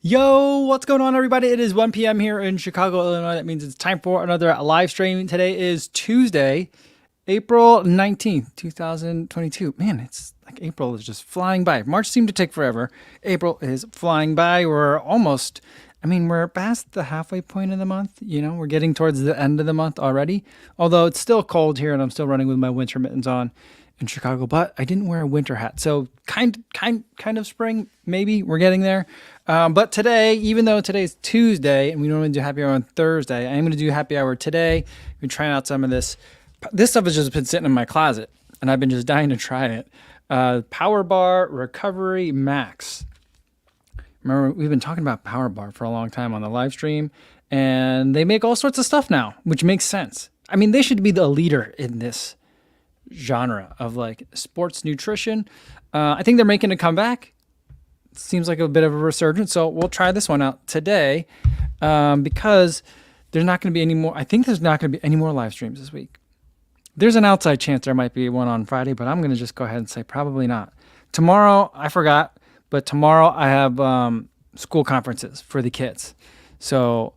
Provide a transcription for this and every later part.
Yo, what's going on, everybody? It is 1 p.m. here in Chicago, Illinois. That means it's time for another live stream. Today is Tuesday, April 19th, 2022. Man, it's like April is just flying by. March seemed to take forever. April is flying by. We're past the halfway point of the month. We're getting towards the end of the month already. Although it's still cold here and I'm still running with my winter mittens on in Chicago, but I didn't wear a winter hat. So kind of spring, maybe we're getting there. But today, even though today's Tuesday and we normally do happy hour on Thursday, I am going to do happy hour today. I've been trying out some of this. This stuff has just been sitting in my closet and I've been just dying to try it. PowerBar Recovery Max. Remember, we've been talking about PowerBar for a long time on the live stream, and they make all sorts of stuff now, which makes sense. I mean, they should be the leader in this genre of like sports nutrition. I think they're making a comeback. Seems like a bit of a resurgence. So we'll try this one out today because there's not going to be any more. I think there's not going to be any more live streams this week. There's an outside chance there might be one on Friday, but I'm going to just go ahead and say probably not. Tomorrow, I forgot, but tomorrow I have school conferences for the kids. So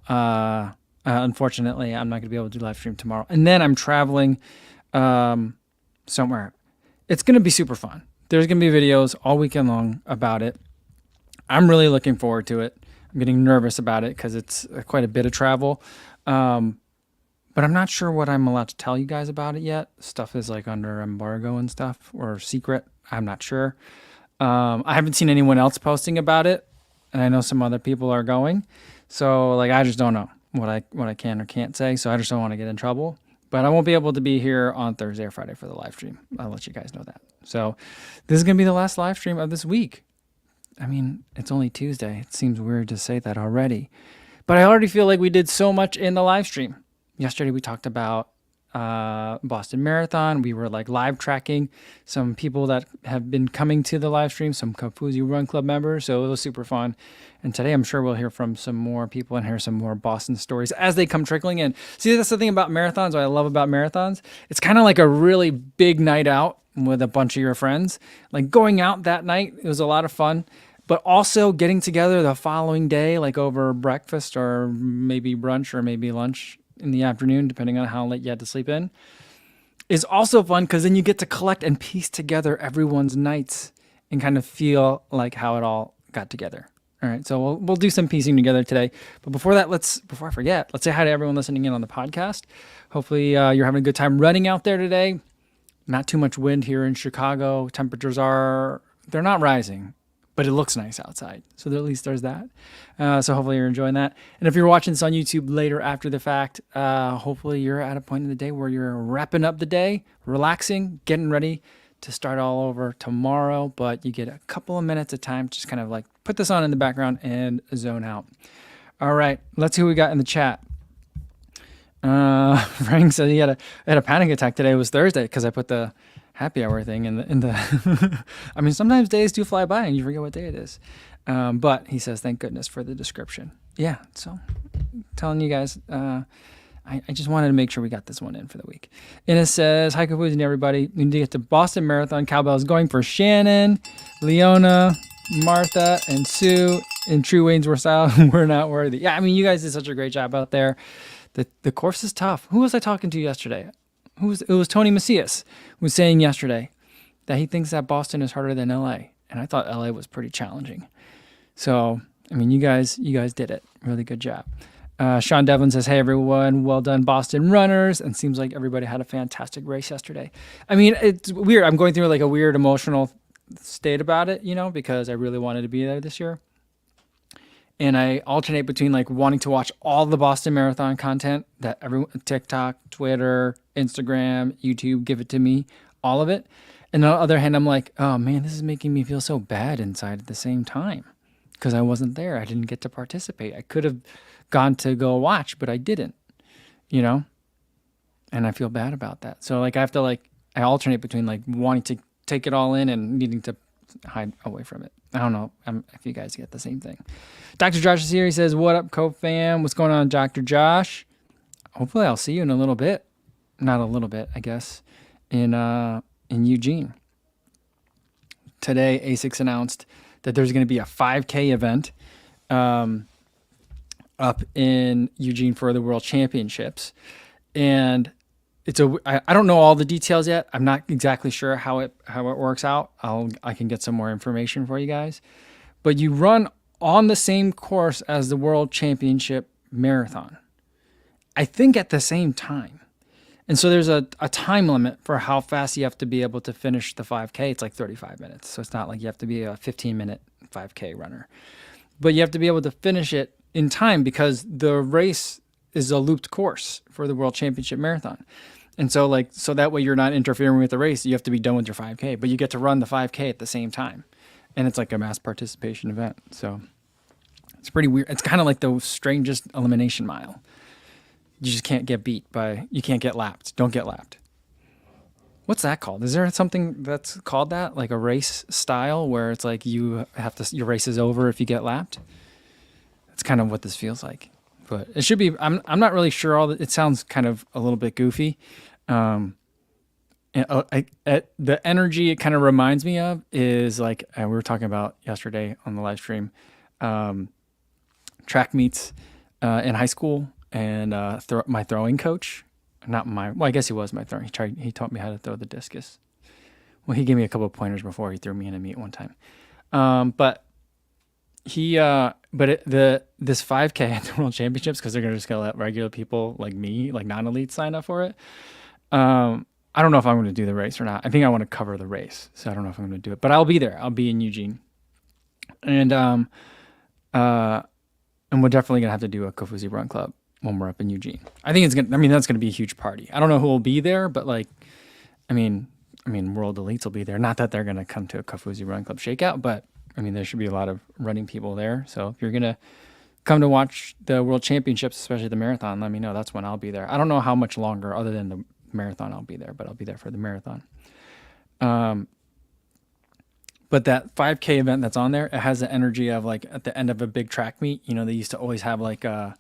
unfortunately, I'm not going to be able to do live stream tomorrow. And then I'm traveling somewhere. It's going to be super fun. There's going to be videos all weekend long about it. I'm really looking forward to it. I'm getting nervous about it because it's quite a bit of travel. But I'm not sure what I'm allowed to tell you guys about it yet. Stuff is like under embargo and stuff or secret. I'm not sure. I haven't seen anyone else posting about it. And I know some other people are going. So like, I just don't know what I can or can't say. So I just don't want to get in trouble. But I won't be able to be here on Thursday or Friday for the live stream. I'll let you guys know that. So this is going to be the last live stream of this week. I mean, it's only Tuesday. It seems weird to say that already. But I already feel like we did so much in the live stream. Yesterday we talked about Boston Marathon. We were like live tracking some people that have been coming to the live stream, some Kafuzi Run Club members. So it was super fun. And today I'm sure we'll hear from some more people and hear some more Boston stories as they come trickling in. See, that's the thing about marathons, what I love about marathons. It's kind of like a really big night out with a bunch of your friends. Like going out that night, it was a lot of fun. But also getting together the following day, like over breakfast or maybe brunch or maybe lunch in the afternoon, depending on how late you had to sleep in, is also fun because then you get to collect and piece together everyone's nights and kind of feel like how it all got together. All right, so we'll do some piecing together today. But before I forget, let's say hi to everyone listening in on the podcast. Hopefully you're having a good time running out there today. Not too much wind here in Chicago. Temperatures they're not rising, but it looks nice outside. So at least there's that. So hopefully you're enjoying that. And if you're watching this on YouTube later after the fact, hopefully you're at a point in the day where you're wrapping up the day, relaxing, getting ready to start all over tomorrow. But you get a couple of minutes of time to just kind of like put this on in the background and zone out. All right, let's see who we got in the chat. Frank said he had a panic attack today. It was Thursday because I put the happy hour thing in the I mean, sometimes days do fly by and you forget what day it is. But he says, thank goodness for the description. Yeah. So telling you guys, I just wanted to make sure we got this one in for the week. Ines says, hi, Kapoos and everybody. We need to get to Boston Marathon. Cowbell's going for Shannon, Leona, Martha, and Sue in true Waynesworth style. We're not worthy. Yeah. I mean, you guys did such a great job out there. The course is tough. Who was I talking to yesterday? It was Tony Macias who was saying yesterday that he thinks that Boston is harder than LA. And I thought LA was pretty challenging. So, I mean, you guys did it. Really good job. Sean Devlin says, hey, everyone, well done, Boston runners. And seems like everybody had a fantastic race yesterday. I mean, it's weird. I'm going through like a weird emotional state about it, because I really wanted to be there this year. And I alternate between like wanting to watch all the Boston Marathon content that everyone, TikTok, Twitter, Instagram, YouTube, give it to me, all of it. And on the other hand, I'm like, oh man, this is making me feel so bad inside at the same time because I wasn't there. I didn't get to participate. I could have gone to go watch, but I didn't, and I feel bad about that. So like I have to I alternate between like wanting to take it all in and needing to hide away from it. I don't know if you guys get the same thing. Dr. Josh is here. He says, what up, co-fam? What's going on, Dr. Josh? Hopefully I'll see you in a little bit. Not a little bit, I guess, in Eugene. Today, ASICS announced that there's going to be a 5K event up in Eugene for the World Championships, and I don't know all the details yet. I'm not exactly sure how it works out. I can get some more information for you guys, but you run on the same course as the World Championship marathon, I think at the same time. And so there's a time limit for how fast you have to be able to finish the 5K. It's like 35 minutes. So it's not like you have to be a 15-minute 5K runner. But you have to be able to finish it in time because the race is a looped course for the World Championship Marathon. And so that way you're not interfering with the race. You have to be done with your 5K, but you get to run the 5K at the same time. And it's like a mass participation event. So it's pretty weird. It's kind of like the strangest elimination mile. You just can't get beat you can't get lapped. Don't get lapped. What's that called? Is there something that's called that? Like a race style where it's like your race is over if you get lapped? That's kind of what this feels like. But it should be, I'm not really sure it sounds kind of a little bit goofy. The energy it kind of reminds me of is like, we were talking about yesterday on the live stream, track meets in high school. And my throwing coach, I guess he was my throwing. He taught me how to throw the discus. Well, he gave me a couple of pointers before he threw me in a meet one time. But this 5K at the World Championships, because they're just gonna let regular people like me, like non-elites, sign up for it. I don't know if I'm going to do the race or not. I think I want to cover the race, so I don't know if I'm going to do it. But I'll be there. I'll be in Eugene, and we're definitely gonna have to do a Kofuzi Run Club when we're up in Eugene. I think that's gonna be a huge party. I don't know who will be there, but World Elites will be there. Not that they're gonna come to a Kofuzi Run Club shakeout, but there should be a lot of running people there. So if you're gonna come to watch the World Championships, especially the marathon, let me know. That's when I'll be there. I don't know how much longer other than the marathon I'll be there, but I'll be there for the marathon. But that 5K event that's on there, it has the energy of like at the end of a big track meet. They used to always have like a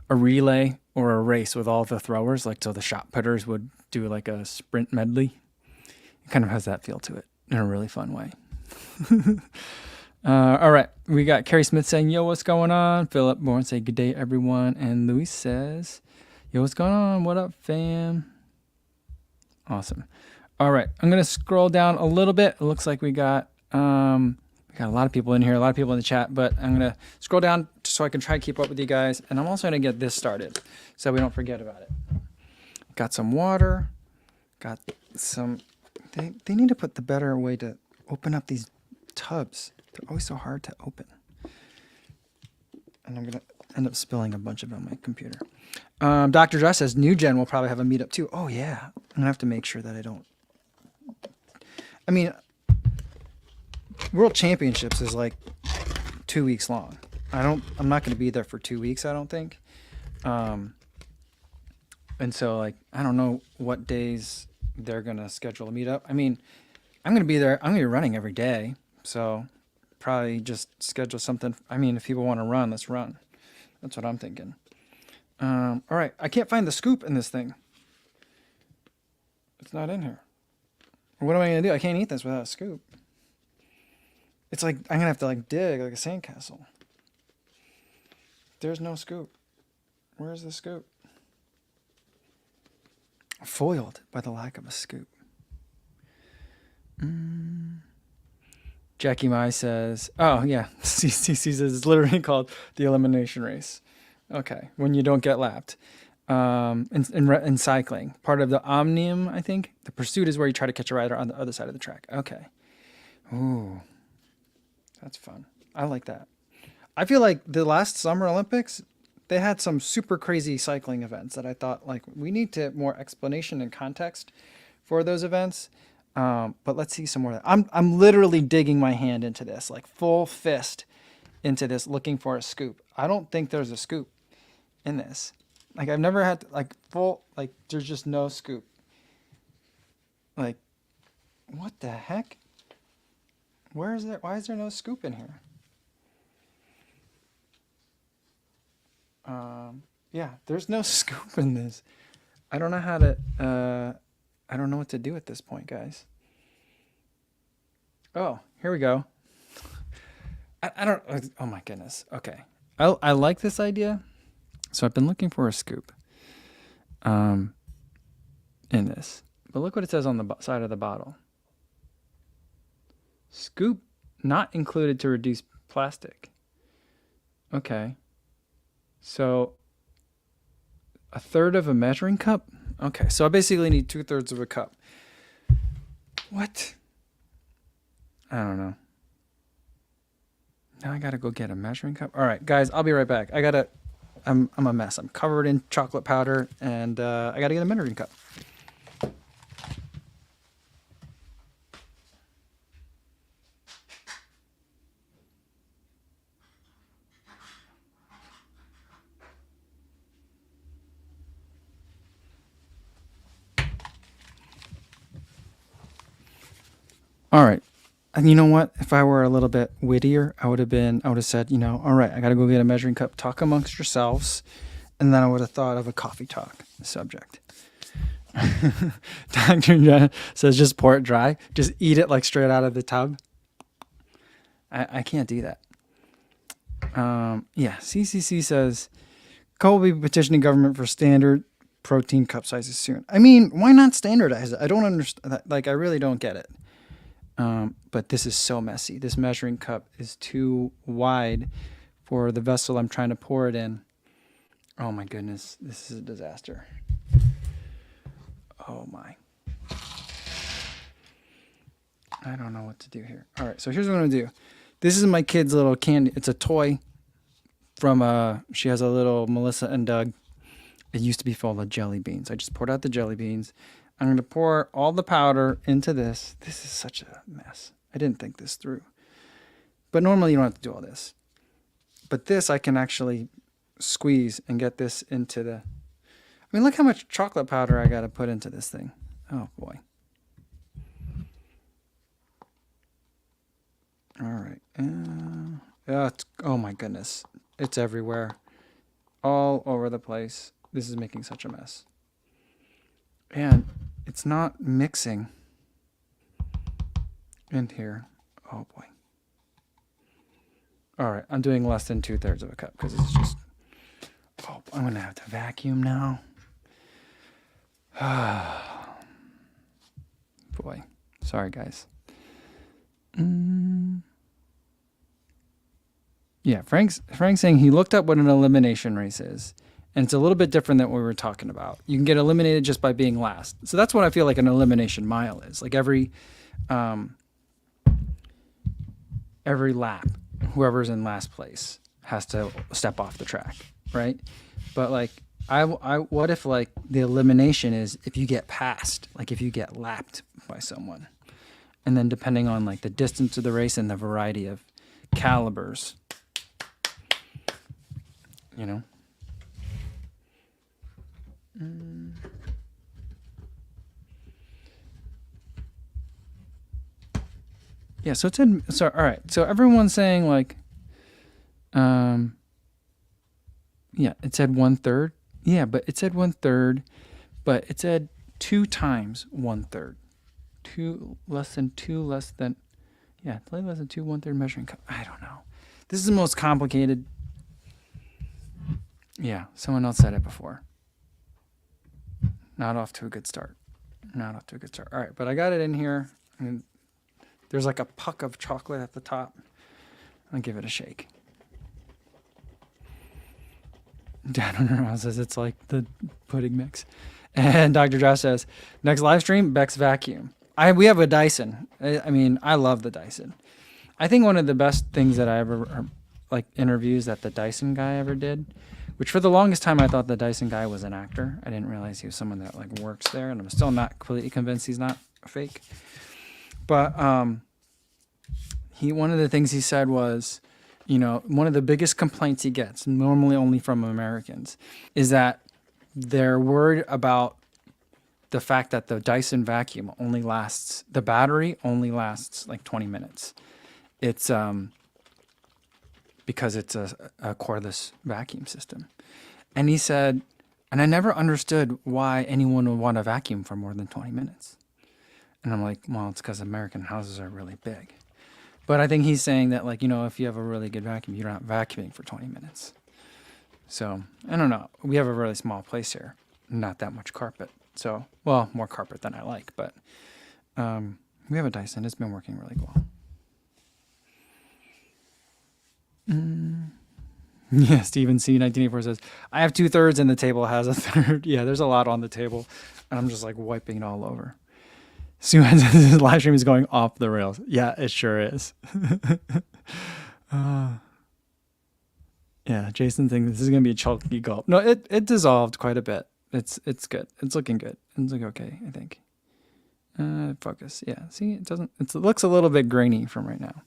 relay or a race with all the throwers. Like, so the shot putters would do like a sprint medley. It kind of has that feel to it in a really fun way. All right. We got Carrie Smith saying, yo, what's going on? Philip Bourne say, good day, everyone. And Luis says, yo, what's going on? What up, fam? Awesome. All right. I'm going to scroll down a little bit. It looks like we got a lot of people in here, a lot of people in the chat, but I'm going to scroll down so I can try to keep up with you guys. And I'm also going to get this started so we don't forget about it. Got some water. Got some, they need to put the better way to open up these tubs. They're always so hard to open. And I'm going to end up spilling a bunch of it on my computer. Dr. Dress says, New Gen will probably have a meetup too. Oh yeah. I'm going to have to make sure that I don't. World Championships is like 2 weeks long. I'm not going to be there for 2 weeks, I don't think. And so like, I don't know what days they're going to schedule a meetup. I'm going to be there. I'm going to be running every day. So probably just schedule something. If people want to run, let's run. That's what I'm thinking. All right. I can't find the scoop in this thing. It's not in here. What am I going to do? I can't eat this without a scoop. It's like, I'm going to have to like dig like a sandcastle. There's no scoop. Where's the scoop? Foiled by the lack of a scoop. Jackie Mai says, oh yeah, CC says it's literally called the Elimination Race. Okay, when you don't get lapped. In cycling, part of the omnium, I think. The pursuit is where you try to catch a rider on the other side of the track. Okay. Ooh, that's fun. I like that. I feel like the last Summer Olympics, they had some super crazy cycling events that I thought like we need to more explanation and context for those events. But let's see some more of that. I'm literally digging my hand into this, like full fist into this, looking for a scoop. I don't think there's a scoop in this. Like I've never had like full, like there's just no scoop. Like, what the heck? Where is there? Why is there no scoop in here? Yeah, there's no scoop in this. I don't know how to, I don't know what to do at this point, guys. Oh, here we go. I don't. Oh my goodness. Okay. I like this idea. So I've been looking for a scoop. In this, but look what it says on the side of the bottle. Scoop not included to reduce plastic. Okay. So a third of a measuring cup? Okay, so I basically need 2/3 of a cup. What? I don't know. Now I gotta go get a measuring cup. All right, guys, I'll be right back. I'm a mess. I'm covered in chocolate powder, and I gotta get a measuring cup. All right. And you know what? If I were a little bit wittier, I would have said, all right, I got to go get a measuring cup, talk amongst yourselves. And then I would have thought of a coffee talk subject. Dr. Jenna says, just pour it dry. Just eat it like straight out of the tub. I can't do that. Yeah. CCC says, Co will be petitioning government for standard protein cup sizes soon. I mean, why not standardize it? I don't understand that. Like, I really don't get it. But this is so messy. This measuring cup is too wide for the vessel I'm trying to pour it in. Oh my goodness, this is a disaster. Oh my. I don't know what to do here. All right, so here's what I'm gonna do. This is my kid's little candy. It's a toy from, she has a little Melissa and Doug. It used to be full of jelly beans. I just poured out the jelly beans. I'm going to pour all the powder into this. This is such a mess. I didn't think this through. But normally you don't have to do all this. But this I can actually squeeze and get this into the... I mean, look how much chocolate powder I got to put into this thing. Oh, boy. All right. Oh, my goodness. It's everywhere. All over the place. This is making such a mess. And it's not mixing in here. Oh boy. All right, I'm doing less than 2/3 of a cup because it's just, oh, I'm gonna have to vacuum now. Boy, sorry guys. Yeah, Frank's saying he looked up what an elimination race is. And it's a little bit different than what we were talking about. You can get eliminated just by being last. So that's what I feel like an elimination mile is. Like every lap, whoever's in last place has to step off the track, right? But like, what if like the elimination is if you get passed, like if you get lapped by someone, and then depending on like the distance of the race and the variety of calibers, you know. Yeah, so it said, so all right, so everyone's saying like, yeah, it said 1/3. Yeah, but it said 1/3, but it said 2 times 1/3. Less than 2 less than 2 1/3 measuring cup. I don't know. This is the most complicated. Yeah, someone else said it before. Not off to a good start. All right, but I got it in here. And there's like a puck of chocolate at the top. I'll give it a shake. Dad on her house says it's like the pudding mix. And Dr. Josh says, next live stream, Beck's vacuum. We have a Dyson. I mean, I love the Dyson. I think one of the best things that I ever, like interviews that the Dyson guy ever did, which for the longest time I thought the Dyson guy was an actor. I didn't realize he was someone that like works there, and I'm still not completely convinced he's not fake. But one of the things he said was, one of the biggest complaints he gets, normally only from Americans, is that they're worried about the fact that the Dyson vacuum the battery only lasts like 20 minutes. It's because it's a cordless vacuum system. And he said, and I never understood why anyone would want a vacuum for more than 20 minutes. And I'm like, well, it's because American houses are really big. But I think he's saying that, like, if you have a really good vacuum, you're not vacuuming for 20 minutes. So I don't know. We have a really small place here, not that much carpet. So, well, more carpet than I like, but we have a Dyson. It's been working really well. Yeah, Steven C. 1984 says, I have 2/3 and the table has a third. Yeah, there's a lot on the table. And I'm just like wiping it all over. Sue says his live stream is going off the rails. Yeah, it sure is. Yeah, Jason thinks this is going to be a chunky gulp. No, it dissolved quite a bit. It's good. It's looking good. It's looking okay, I think. Focus. Yeah, see, it looks a little bit grainy from right now.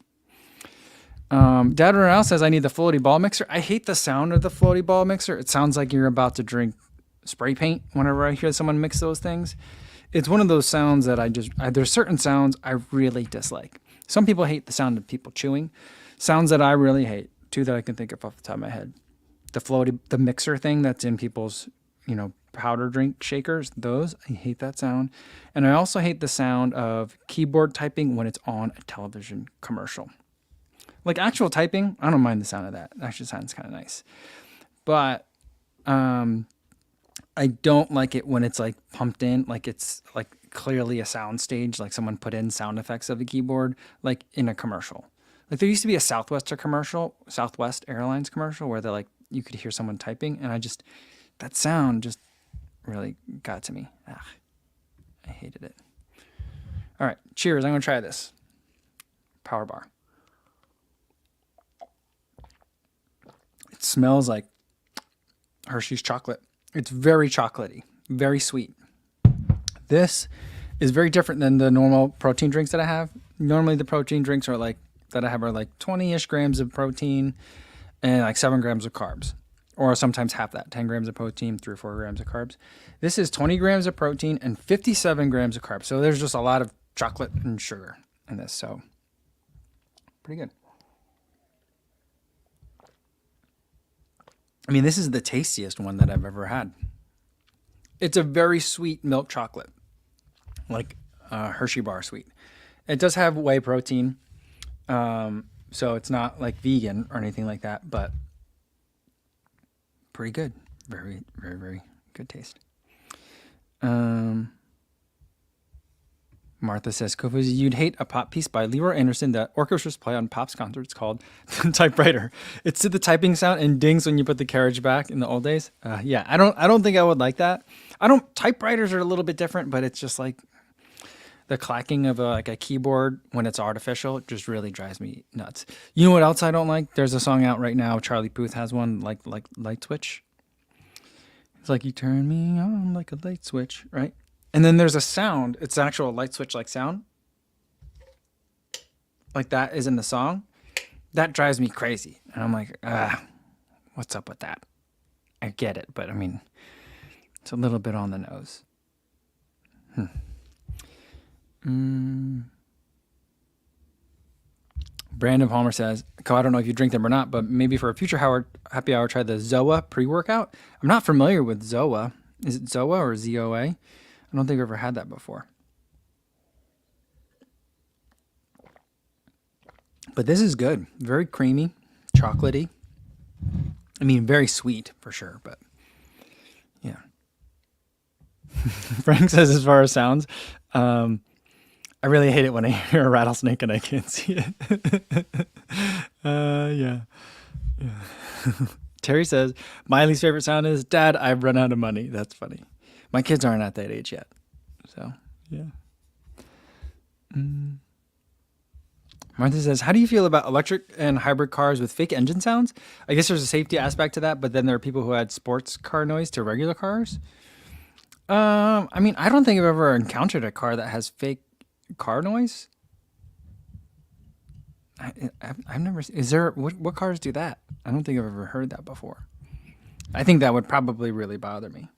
Dad Ronald says, I need the floaty ball mixer. I hate the sound of the floaty ball mixer. It sounds like you're about to drink spray paint whenever I hear someone mix those things. It's one of those sounds that there's certain sounds I really dislike. Some people hate the sound of people chewing. Sounds that I really hate, two that I can think of off the top of my head. The mixer thing that's in people's, powder drink shakers, those, I hate that sound. And I also hate the sound of keyboard typing when it's on a television commercial. Like actual typing, I don't mind the sound of that. It actually sounds kind of nice. But I don't like it when it's like pumped in, like it's like clearly a sound stage, like someone put in sound effects of the keyboard, like in a commercial. Like there used to be a Southwest Airlines commercial where you could hear someone typing, and that sound just really got to me. I hated it. All right, cheers. I'm going to try this. PowerBar. It smells like Hershey's chocolate. It's very chocolatey, very sweet. This is very different than the normal protein drinks that I have. Normally the protein drinks are like 20-ish grams of protein and like 7 grams of carbs, or sometimes half that, 10 grams of protein, 3 or 4 grams of carbs. This is 20 grams of protein and 57 grams of carbs. So there's just a lot of chocolate and sugar in this. So pretty good. I mean, this is the tastiest one that I've ever had. It's a very sweet milk chocolate, like Hershey bar sweet. It does have whey protein, so it's not like vegan or anything like that, but pretty good. Very, very, very good taste. Martha says, Kofuzi, you'd hate a pop piece by Leroy Anderson that orchestras play on Pop's concerts called Typewriter. It's to the typing sound and dings when you put the carriage back in the old days. Yeah, I don't think I would like that. Typewriters are a little bit different, but it's just like the clacking of a keyboard when it's artificial just really drives me nuts. You know what else I don't like? There's a song out right now. Charlie Puth has one like Light Switch. It's like, you turn me on like a light switch, right? And then there's a sound. It's an actual light switch like sound. Like that is in the song. That drives me crazy. And I'm like, what's up with that? I get it, but I mean, it's a little bit on the nose. Brandon Palmer says, I don't know if you drink them or not, but maybe for a future happy hour, try the Zoa pre-workout. I'm not familiar with Zoa. Is it Zoa or ZOA? I don't think I've ever had that before. But this is good. Very creamy, chocolatey. I mean, very sweet for sure, but yeah. Frank says, as far as sounds, I really hate it when I hear a rattlesnake and I can't see it. Yeah. Terry says, my least favorite sound is, Dad, I've run out of money. That's funny. My kids aren't at that age yet. So, yeah. Martha says, how do you feel about electric and hybrid cars with fake engine sounds? I guess there's a safety aspect to that, but then there are people who add sports car noise to regular cars. I mean, I don't think I've ever encountered a car that has fake car noise. I've never. Is there? What cars do that? I don't think I've ever heard that before. I think that would probably really bother me.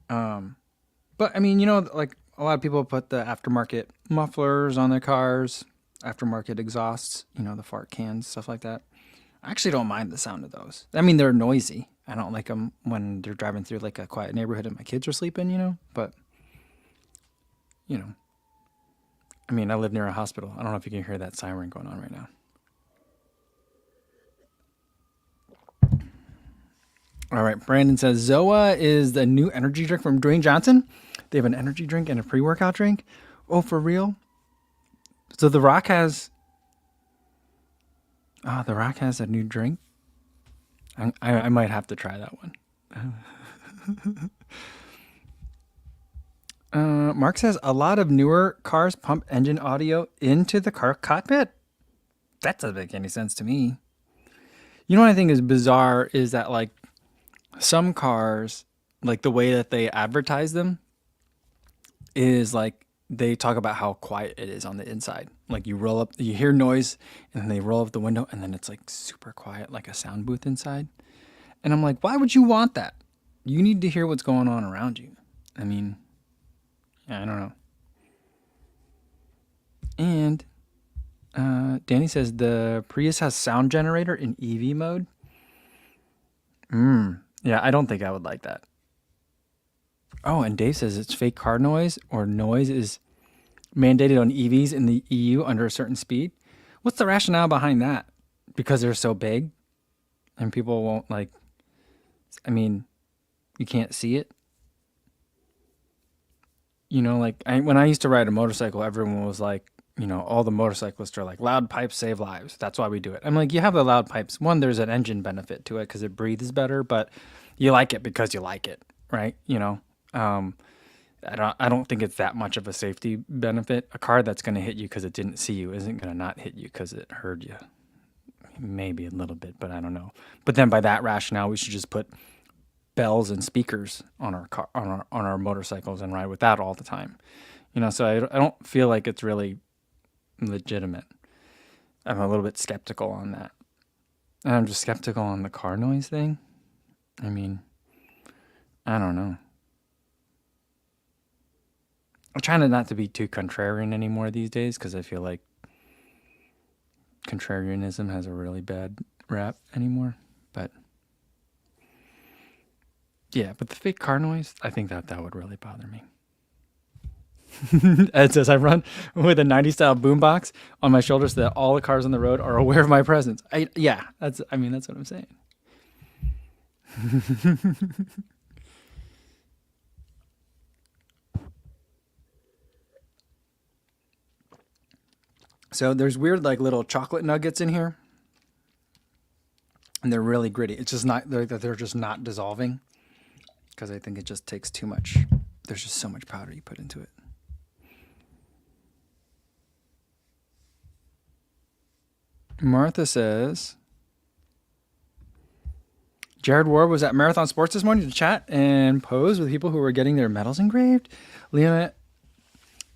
But I mean, like a lot of people put the aftermarket mufflers on their cars, aftermarket exhausts, the fart cans, stuff like that. I actually don't mind the sound of those. I mean, they're noisy. I don't like them when they're driving through like a quiet neighborhood and my kids are sleeping, but I mean, I live near a hospital. I don't know if you can hear that siren going on right now. All right. Brandon says Zoa is the new energy drink from Dwayne Johnson. They have an energy drink and a pre-workout drink. Oh, for real? So The Rock has a new drink. I might have to try that one. Mark says a lot of newer cars pump engine audio into the car cockpit. That doesn't make any sense to me. You know what I think is bizarre is that like some cars, like the way that they advertise them is like they talk about how quiet it is on the inside. Like you roll up, you hear noise and then they roll up the window and then it's like super quiet, like a sound booth inside. And I'm like, why would you want that? You need to hear what's going on around you. I mean, yeah, I don't know. And Danny says the Prius has sound generator in EV mode. Yeah, I don't think I would like that. Oh, and Dave says it's fake car noise or noise is mandated on EVs in the EU under a certain speed. What's the rationale behind that? Because they're so big and people won't like, I mean, you can't see it. You know, like when I used to ride a motorcycle, everyone was like, you know, all the motorcyclists are like, loud pipes save lives. That's why we do it. I'm like, you have the loud pipes. One, there's an engine benefit to it because it breathes better, but you like it because you like it, right? You know, I don't think it's that much of a safety benefit. A car that's going to hit you because it didn't see you isn't going to not hit you because it heard you. Maybe a little bit, but I don't know. But then by that rationale, we should just put bells and speakers on our car, on our motorcycles and ride with that all the time. You know, so I don't feel like it's really legitimate. I'm a little bit skeptical on that. And I'm just skeptical on the car noise thing. I mean, I don't know. I'm trying not to be too contrarian anymore these days because I feel like contrarianism has a really bad rap anymore. But yeah, but the fake car noise, I think that would really bother me. Ed says, I run with a 90s style boombox on my shoulder so that all the cars on the road are aware of my presence. That's what I'm saying. So there's weird like little chocolate nuggets in here. And they're really gritty. It's just not, they're just not dissolving because I think it just takes too much. There's just so much powder you put into it. Martha says, Jared Ward was at Marathon Sports this morning to chat and pose with people who were getting their medals engraved. Leona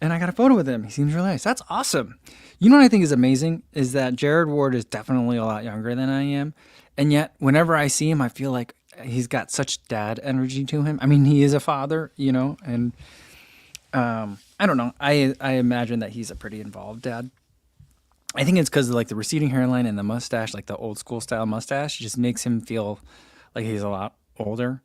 and I got a photo with him. He seems really nice. That's awesome. You know what I think is amazing is that Jared Ward is definitely a lot younger than I am. And yet, whenever I see him, I feel like he's got such dad energy to him. I mean, he is a father, you know, and I don't know. I imagine that he's a pretty involved dad. I think it's because of like the receding hairline and the mustache, like the old school style mustache, just makes him feel like he's a lot older.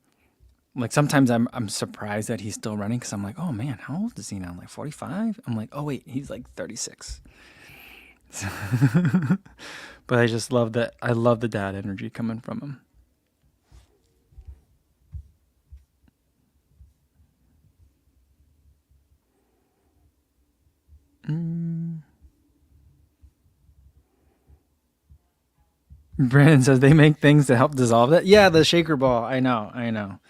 Like sometimes I'm surprised that he's still running because I'm like, oh man, how old is he now? Like 45? I'm like, oh wait, he's like 36. But I just love that. I love the dad energy coming from him. Brandon says they make things to help dissolve that. Yeah, the shaker ball. I know.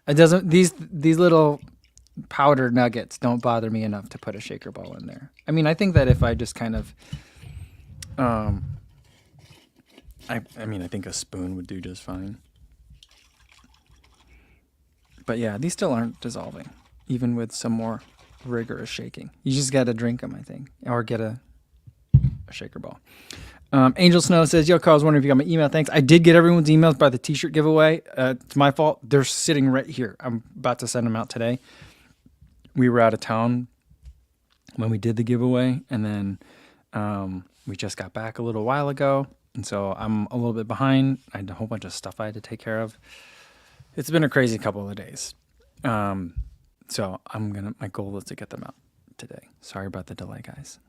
It doesn't. These little powder nuggets don't bother me enough to put a shaker ball in there. I mean, I think that if I just kind of, I think a spoon would do just fine. But yeah, these still aren't dissolving, even with some more rigorous shaking. You just got to drink them, I think, or get a shaker ball. Angel Snow says, yo, Carl, I was wondering if you got my email. Thanks. I did get everyone's emails by the t-shirt giveaway. It's my fault. They're sitting right here. I'm about to send them out today. We were out of town when we did the giveaway, and then we just got back a little while ago, and so I'm a little bit behind. I had a whole bunch of stuff I had to take care of. It's been a crazy couple of days. So my goal is to get them out today. Sorry about the delay, guys.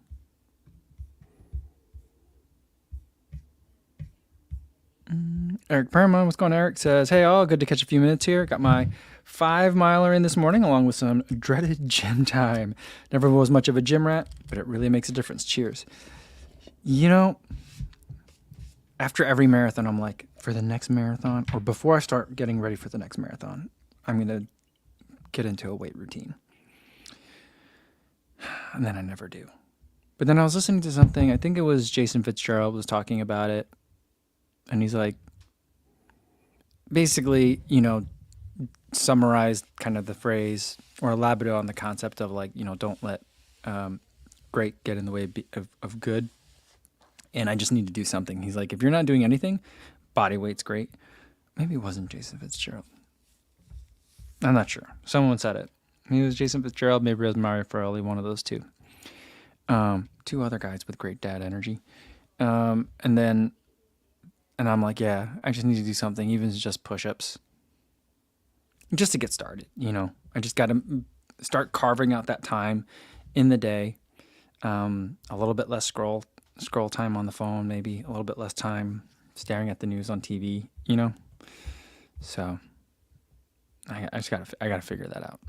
Eric Berman, what's going on? Eric says, hey all, good to catch a few minutes here. Got my 5-miler in this morning along with some dreaded gym time. Never was much of a gym rat, but it really makes a difference. Cheers. You know, after every marathon, I'm like, for the next marathon, or before I start getting ready for the next marathon, I'm going to get into a weight routine. And then I never do. But then I was listening to something, I think it was Jason Fitzgerald was talking about it. And he's like, basically, you know, summarized kind of the phrase or elaborate on the concept of like, you know, don't let great get in the way of good. And I just need to do something. He's like, if you're not doing anything, body weight's great. Maybe it wasn't Jason Fitzgerald. I'm not sure. Someone said it. Maybe it was Jason Fitzgerald, maybe it was Mario Ferrelli, one of those two. Two other guys with great dad energy. And I'm like, yeah, I just need to do something, even if it's just push-ups. Just to get started, you know. I just got to start carving out that time in the day. A little bit less scroll time on the phone, maybe. A little bit less time staring at the news on TV, you know. So I gotta figure that out.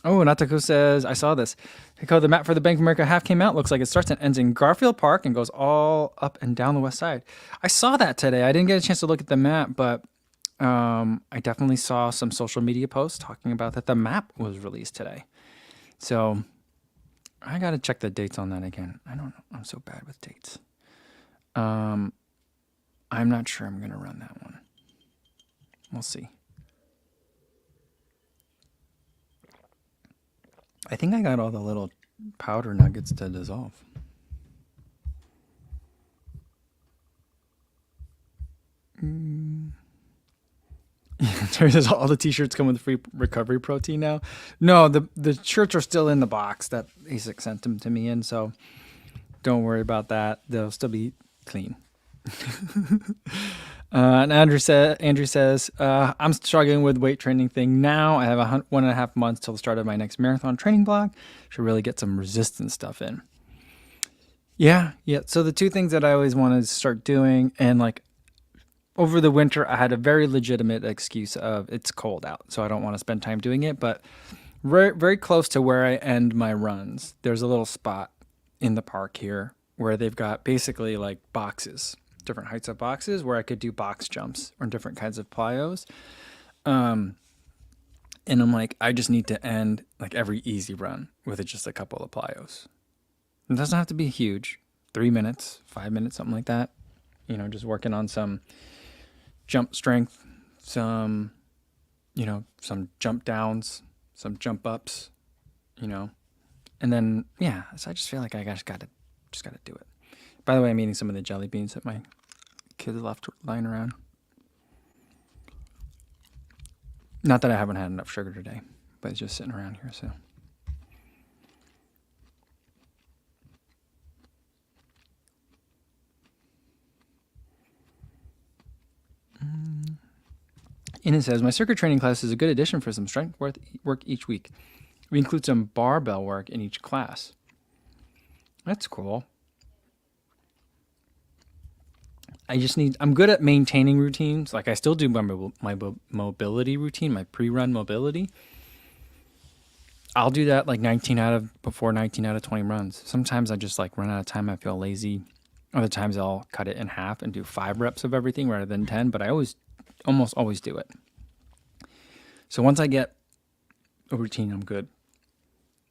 Oh, Natako says, I saw this. Hiko, the map for the Bank of America half came out. Looks like it starts and ends in Garfield Park and goes all up and down the west side. I saw that today. I didn't get a chance to look at the map, but I definitely saw some social media posts talking about that the map was released today. So I got to check the dates on that again. I don't know. I'm so bad with dates. I'm not sure I'm going to run that one. We'll see. I think I got all the little powder nuggets to dissolve. Terry says all the t-shirts come with free recovery protein now. No, the shirts are still in the box that ASIC sent them to me in, so don't worry about that. They'll still be clean. And Andrew says, I'm struggling with weight training thing now. I have 1.5 months till the start of my next marathon training block. Should really get some resistance stuff in. Yeah. So the two things that I always wanted to start doing, and like over the winter, I had a very legitimate excuse of it's cold out, so I don't want to spend time doing it. But very, very close to where I end my runs, there's a little spot in the park here where they've got basically like boxes. Different heights of boxes where I could do box jumps or different kinds of plyos. And I'm like, I just need to end like every easy run with just a couple of plyos. It doesn't have to be huge, 3 minutes, 5 minutes, something like that. You know, just working on some jump strength, some jump downs, some jump ups, you know, and then, yeah, so I just feel like I just gotta do it. By the way, I'm eating some of the jelly beans that my kids left lying around. Not that I haven't had enough sugar today, but it's just sitting around here, so. Ina says, my circuit training class is a good addition for some strength work each week. We include some barbell work in each class. That's cool. I'm good at maintaining routines. Like I still do my mobility routine, my pre-run mobility. I'll do that like 19 out of 20 runs. Sometimes I just like run out of time. I feel lazy. Other times I'll cut it in half and do 5 reps of everything rather than 10, but I almost always do it. So once I get a routine, I'm good.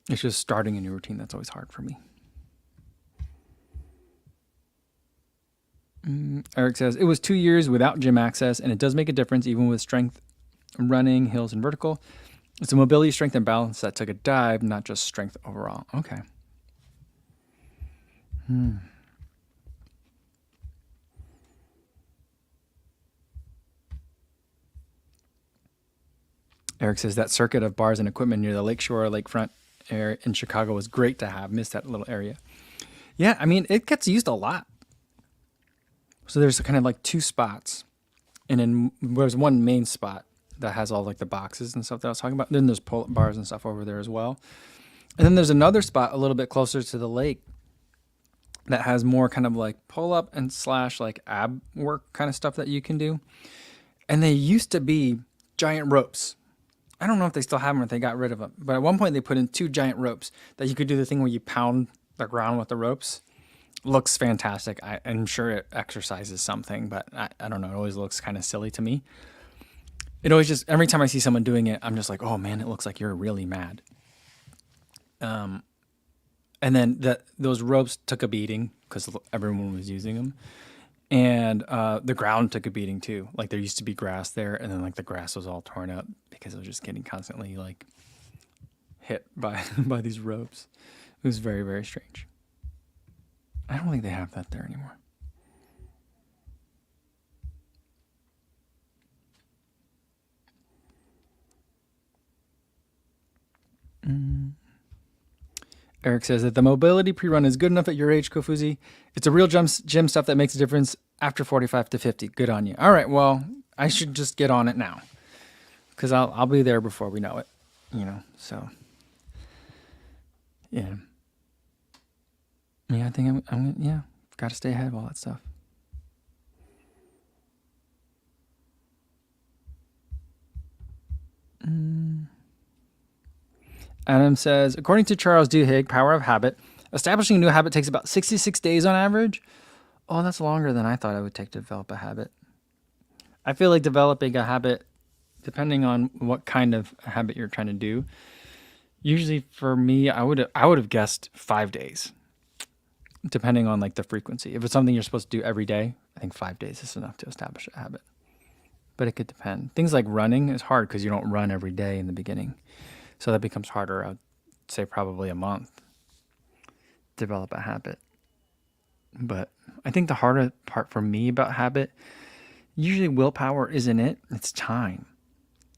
It's just starting a new routine that's always hard for me. Eric says, it was 2 years without gym access, and it does make a difference even with strength, running, hills, and vertical. It's a mobility, strength, and balance that took a dive, not just strength overall. Okay. Eric says, that circuit of bars and equipment near the lakeshore, lakefront area in Chicago was great to have. Missed that little area. Yeah, I mean, it gets used a lot. So there's kind of like 2 spots And then there's one main spot that has all like the boxes and stuff that I was talking about. Then there's pull-up bars and stuff over there as well. And then there's another spot a little bit closer to the lake that has more kind of like pull-up and slash like ab work kind of stuff that you can do. And they used to be giant ropes. I don't know if they still have them or if they got rid of them. But at one point they put in 2 giant ropes that you could do the thing where you pound the ground with the ropes. Looks fantastic. I'm sure it exercises something, but I don't know. It always looks kind of silly to me. It always just, every time I see someone doing it, I'm just like, oh man, it looks like you're really mad. And then those ropes took a beating because everyone was using them. And the ground took a beating too. Like there used to be grass there, and then like the grass was all torn up because it was just getting constantly like hit by by these ropes. It was very, very strange. I don't think they have that there anymore. Eric says that the mobility pre-run is good enough at your age, Kofuzi. It's a real gym stuff that makes a difference after 45 to 50. Good on you. All right, well, I should just get on it now because I'll be there before we know it, so yeah. Yeah, I think I'm got to stay ahead of all that stuff. Adam says, according to Charles Duhigg, Power of Habit, establishing a new habit takes about 66 days on average. Oh, that's longer than I thought it would take to develop a habit. I feel like developing a habit, depending on what kind of habit you're trying to do, usually for me, I would have guessed 5 days, depending on like the frequency. If it's something you're supposed to do every day, I think 5 days is enough to establish a habit. But it could depend. Things like running is hard because you don't run every day in the beginning. So that becomes harder. I'd say probably a month to develop a habit. But I think the harder part for me about habit, usually willpower isn't it, it's time.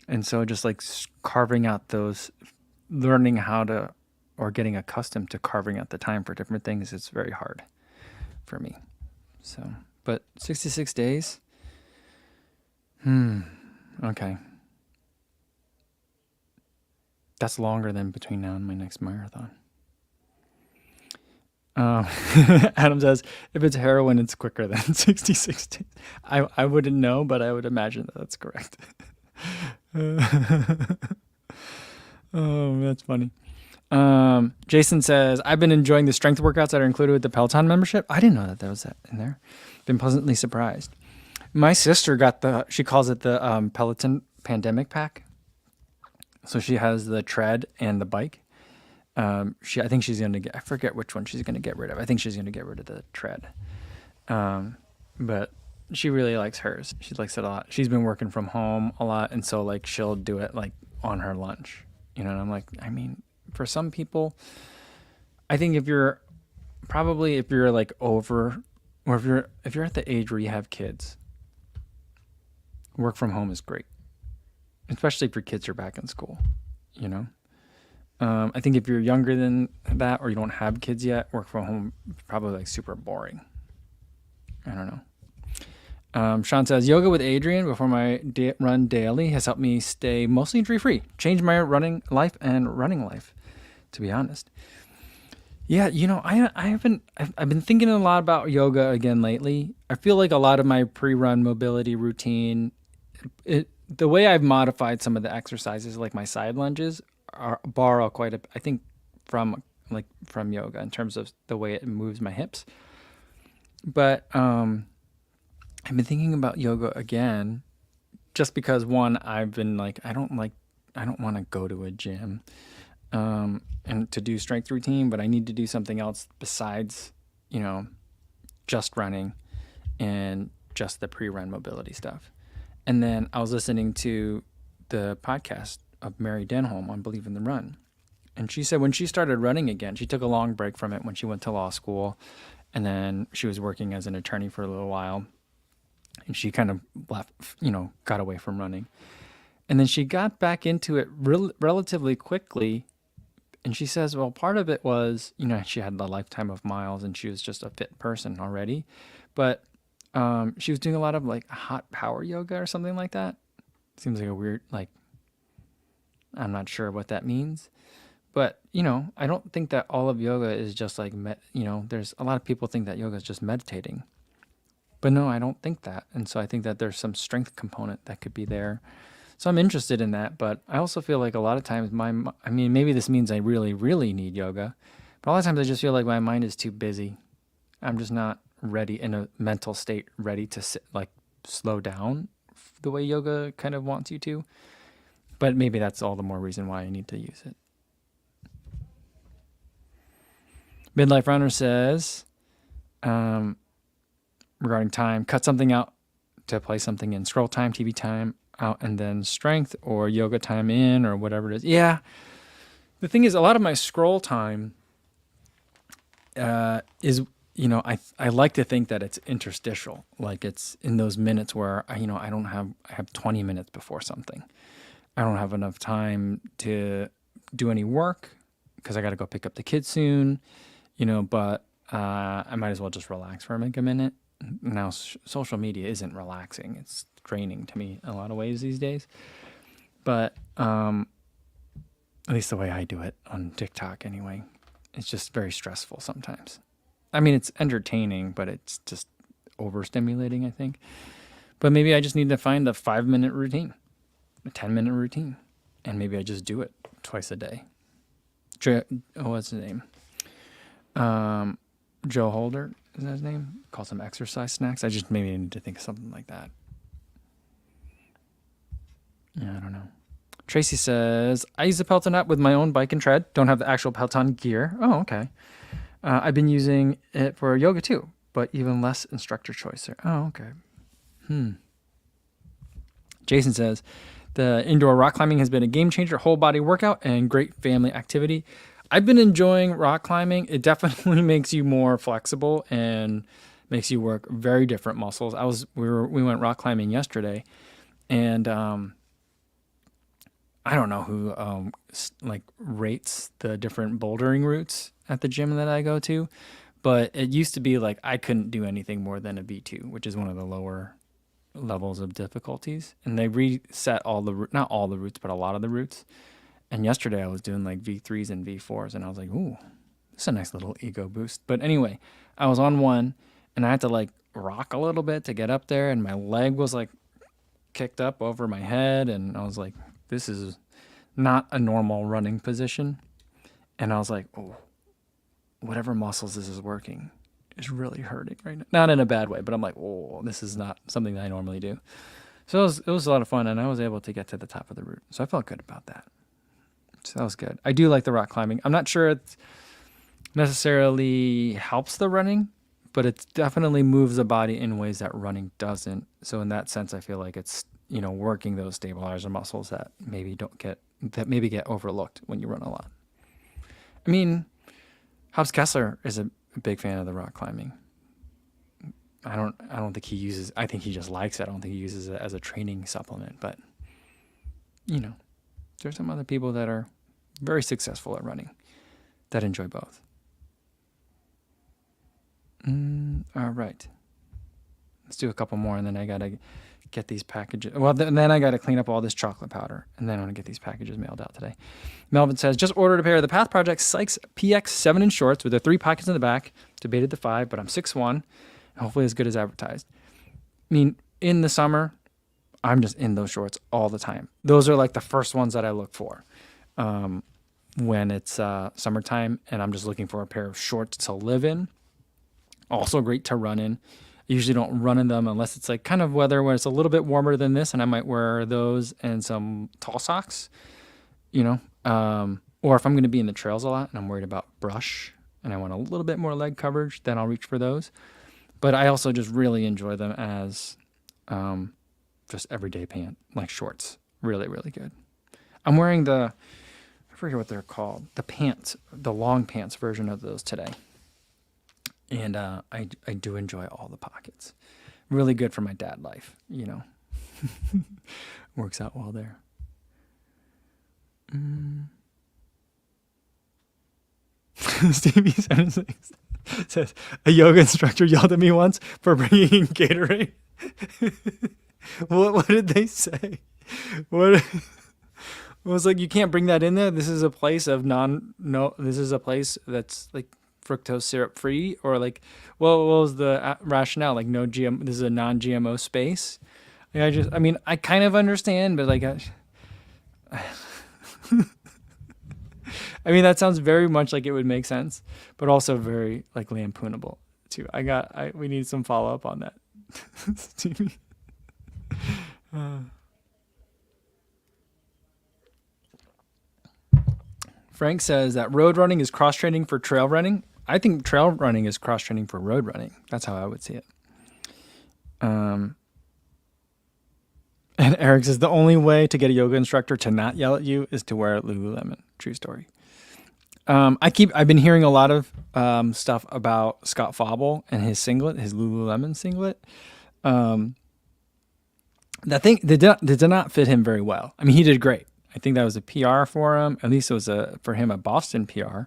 And so just like carving out those, learning how to, or getting accustomed to carving out the time for different things, it's very hard for me. So, but 66 days? Okay. That's longer than between now and my next marathon. Adam says, if it's heroin, it's quicker than 66 days. I wouldn't know, but I would imagine that that's correct. Oh, that's funny. Jason says, I've been enjoying the strength workouts that are included with the Peloton membership. I didn't know that there was that in there. Been pleasantly surprised. My sister got she calls it the Peloton Pandemic Pack. So she has the tread and the bike. I think she's going to I forget which one she's going to get rid of. I think she's going to get rid of the tread. But she really likes hers. She likes it a lot. She's been working from home a lot. And so like she'll do it like on her lunch, and I'm like, I mean, for some people, I think if you're like over, or if you're at the age where you have kids, work from home is great. Especially if your kids are back in school, I think if you're younger than that or you don't have kids yet, work from home is probably like super boring. I don't know. Sean says, yoga with Adrian before my run daily has helped me stay mostly injury-free, change my running life and running life, to be honest. Yeah, I've been thinking a lot about yoga again lately. I feel like a lot of my pre-run mobility routine, the way I've modified some of the exercises, like my side lunges, borrow quite a, I think, from yoga in terms of the way it moves my hips. But I've been thinking about yoga again, just because one, I've been like, I don't want to go to a gym and to do strength routine, but I need to do something else besides, just running and just the pre-run mobility stuff. And then I was listening to the podcast of Mary Denholm on Believe in the Run. And she said when she started running again, she took a long break from it when she went to law school. And then she was working as an attorney for a little while. And she kind of left, got away from running. And then she got back into it relatively quickly. And she says, well, part of it was, she had a lifetime of miles and she was just a fit person already. But She was doing a lot of like hot power yoga or something like that. Seems like a weird, like, I'm not sure what that means. But, I don't think that all of yoga is just like, there's a lot of people think that yoga is just meditating. But no, I don't think that. And so I think that there's some strength component that could be there. So I'm interested in that. But I also feel like a lot of times maybe this means I really, really need yoga. But a lot of times I just feel like my mind is too busy. I'm just not ready in a mental state, ready to sit, like slow down the way yoga kind of wants you to. But maybe that's all the more reason why I need to use it. Midlife Runner says, regarding time, cut something out to play something in. Scroll time, TV time out, and then strength or yoga time in, or whatever it is. Yeah. The thing is, a lot of my scroll time is, I like to think that it's interstitial. Like it's in those minutes where I have 20 minutes before something. I don't have enough time to do any work because I got to go pick up the kids soon, but I might as well just relax for a minute. Now, social media isn't relaxing. It's draining to me in a lot of ways these days. But at least the way I do it on TikTok anyway, it's just very stressful sometimes. I mean, it's entertaining, but it's just overstimulating, I think. But maybe I just need to find a 5-minute routine, a 10-minute routine, and maybe I just do it twice a day. What's his name? Joe Holder, is that his name? Calls them exercise snacks. I just maybe need to think of something like that. Yeah, I don't know. Tracy says, I use the Peloton app with my own bike and tread. Don't have the actual Peloton gear. Oh, okay. I've been using it for yoga too, but even less instructor choice there. Oh, okay. Jason says, the indoor rock climbing has been a game changer, whole body workout, and great family activity. I've been enjoying rock climbing. It definitely makes you more flexible and makes you work very different muscles. We went rock climbing yesterday, and I don't know who rates the different bouldering routes at the gym that I go to, but it used to be like I couldn't do anything more than a V2, which is one of the lower levels of difficulties. And they reset not all the routes, but a lot of the routes. And yesterday I was doing like V3s and V4s, and I was like, ooh, this is a nice little ego boost. But anyway, I was on one, and I had to like rock a little bit to get up there, and my leg was like kicked up over my head, and I was like, this is not a normal running position. And I was like, oh, whatever muscles this is working is really hurting right now. Not in a bad way, but I'm like, oh, this is not something that I normally do. So it was a lot of fun, and I was able to get to the top of the route. So I felt good about that. So that was good. I do like the rock climbing. I'm not sure it necessarily helps the running, but it definitely moves the body in ways that running doesn't. So in that sense, I feel like it's, working those stabilizer muscles that maybe get overlooked when you run a lot. I mean, Hobbs Kessler is a big fan of the rock climbing. I don't think he uses, I think he just likes it. I don't think he uses it as a training supplement, but there's some other people that are very successful at running that enjoy both. All right. Let's do a couple more, and then I got to get these packages. Well, then I got to clean up all this chocolate powder, and then I want to get these packages mailed out today. Melvin says, just ordered a pair of the Path Project Sykes PX 7-inch shorts with the 3 pockets in the back. Debated the 5, but I'm 6'1", hopefully as good as advertised. I mean, in the summer, I'm just in those shorts all the time. Those are like the first ones that I look for when it's summertime, and I'm just looking for a pair of shorts to live in. Also great to run in. I usually don't run in them unless it's like kind of weather where it's a little bit warmer than this, and I might wear those and some tall socks, or if I'm going to be in the trails a lot and I'm worried about brush and I want a little bit more leg coverage, then I'll reach for those. But I also just really enjoy them as just everyday pant, like shorts. Really, really good. I'm wearing I forget what they're called, the long pants version of those today. And I do enjoy all the pockets. Really good for my dad life, Works out well there. Stevie 76. Says a yoga instructor yelled at me once for bringing Gatorade. What did they say? What it was like, you can't bring that in there. This is a place of this is a place that's like fructose syrup free, or like, what was the rationale? Like, no GM, this is a non-GMO space. Like, I mean, I kind of understand, but like, I mean, that sounds very much like it would make sense, but also very like lampoonable too. We need some follow up on that. Frank says that road running is cross training for trail running. I think trail running is cross training for road running. That's how I would see it. And Eric says the only way to get a yoga instructor to not yell at you is to wear Lululemon. True story. I've been hearing a lot of stuff about Scott Fauble and his singlet, his Lululemon singlet. That thing did not fit him very well. I mean, he did great. I think that was a PR for him. At least it was for him a Boston PR,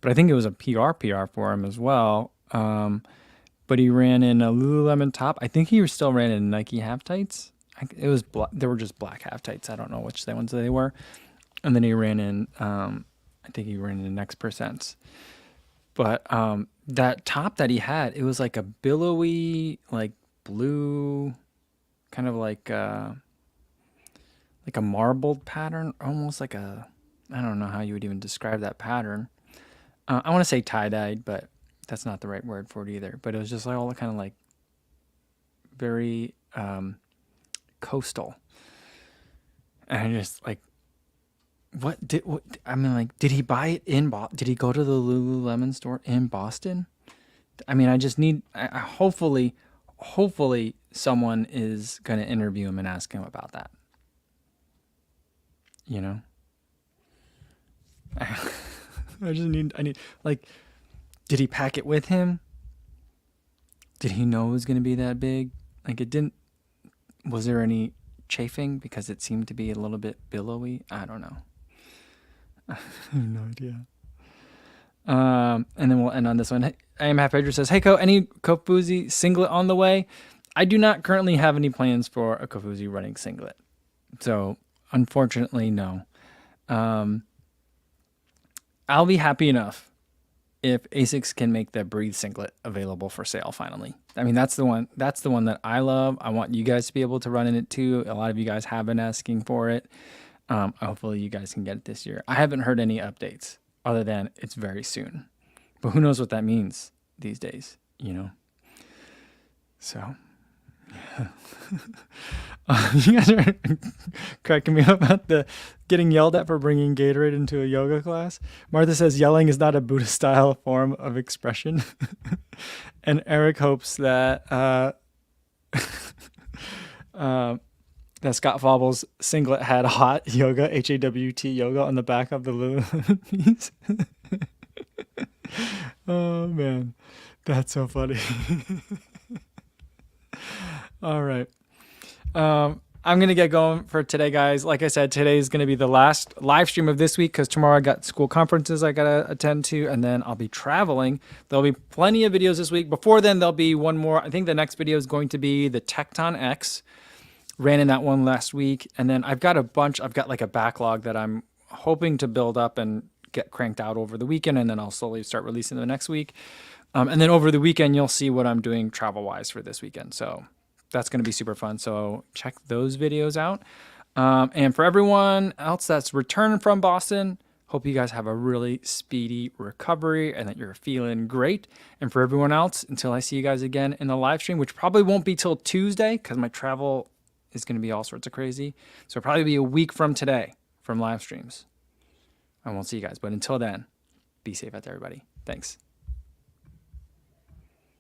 but I think it was a PR for him as well. But he ran in a Lululemon top. I think he still ran in Nike half tights. It was they were just black half tights. I don't know which ones they were. And then he ran in. I think he ran in Next Percents. But that top that he had, it was like a billowy, like blue, kind of like a marbled pattern, almost like I don't know how you would even describe that pattern. I want to say tie-dyed, but that's not the right word for it either. But it was just like all kind of like very coastal. And I just like, did he buy it in did he go to the Lululemon store in Boston? I mean, I just need, hopefully someone is going to interview him and ask him about that. You know? I need, like, did he pack it with him? Did he know it was going to be that big? Like, was there any chafing because it seemed to be a little bit billowy? I don't know. I have no idea. And then we'll end on this one. I am Half Pedro says, "Hey Co, any Kofuzi singlet on the way?" I do not currently have any plans for a Kofuzi running singlet. So unfortunately, no. I'll be happy enough if ASICS can make the Breathe singlet available for sale finally. I mean, that's the one that I love. I want you guys to be able to run in it too. A lot of you guys have been asking for it. Hopefully you guys can get it this year. I haven't heard any updates other than it's very soon. But who knows what that means these days, you know? So, yeah. You guys are cracking me up about the getting yelled at for bringing Gatorade into a yoga class. Martha says yelling is not a Buddhist-style form of expression. And Eric hopes that that Scott Fauble's singlet had hot yoga, HAWT yoga, on the back of the Lululemon piece. Oh, man. That's so funny. All right. I'm going to get going for today, guys. Like I said, today is going to be the last live stream of this week because tomorrow I got school conferences I got to attend to, and then I'll be traveling. There'll be plenty of videos this week. Before then, there'll be one more. I think the next video is going to be the Tecton X. Ran in that one last week. And then I've got like a backlog that I'm hoping to build up and get cranked out over the weekend. And then I'll slowly start releasing the next week. And then over the weekend, you'll see what I'm doing travel-wise for this weekend. So that's going to be super fun. So check those videos out. And for everyone else that's returning from Boston, hope you guys have a really speedy recovery and that you're feeling great. And for everyone else, until I see you guys again in the live stream, which probably won't be till Tuesday because my travel is going to be all sorts of crazy. So it'll probably be a week from today from live streams. I won't see you guys. But until then, be safe out there, everybody. Thanks.